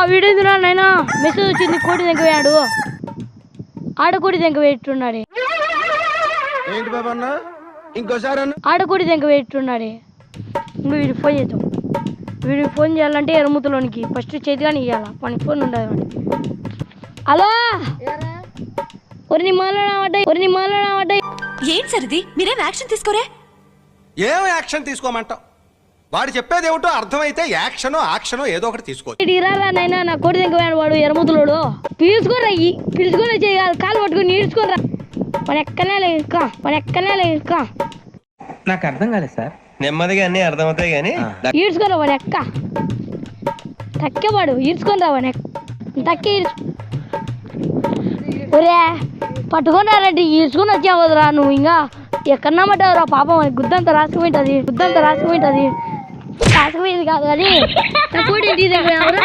వీడేదిరా నైనా మెసేజ్ వచ్చింది కోడి దగ్గర పోయాడు ఆడకోడి దగ్గర పెట్టున్నాడే ఏంటి బాబా అన్న ఇంకోసారి ఆడకోడి దగ్గర పెట్టున్నాడే వీడికి ఫోన్ చేద్దాం వీడికి ఫోన్ చేయాలంటే ఎరుముతలోనికి ఫస్ట్ చేతిగాని ఇవ్వాలా మనకి ఫోన్ ఉండదు వాడికి హలో ఒరిని మాట్లాడ ఏంటి సార్ ఇది మీరేం యాక్షన్ తీసుకోరే ఏం యాక్షన్ తీసుకోమంటావు వాడు చెప్పేది ఏమిటో అర్థమైతే యాక్షనో ఏదో ఒకటి తీసుకో నైనా నా కోడి దగ్గర పోయాడు వాడు ఎరుముతలోడు పిలుచుకొని చేయాలి కాలు పట్టుకొని ఈడ్చుకోరా మన ఎక్కనే లేక నాకు అర్థం కాలేదు సార్. నెమ్మదిగా అన్ని అర్థమవుతాయి కానీ ఈడ్చుకోరా వాడు ఎక్క తక్కేవాడు ఈడ్చుకొని రా వాడు తక్కే ఒరే పట్టుకొని రారంటే ఈడ్చుకొని వచ్చావురా నువ్వు ఇంకా ఎక్కడన్నా పట్టావురా పాపం అని గుద్దంతా రాసుకుపోయింటది రాసుకుపోయింది కాదు కానీ నా కోడి ఇంటి దగ్గర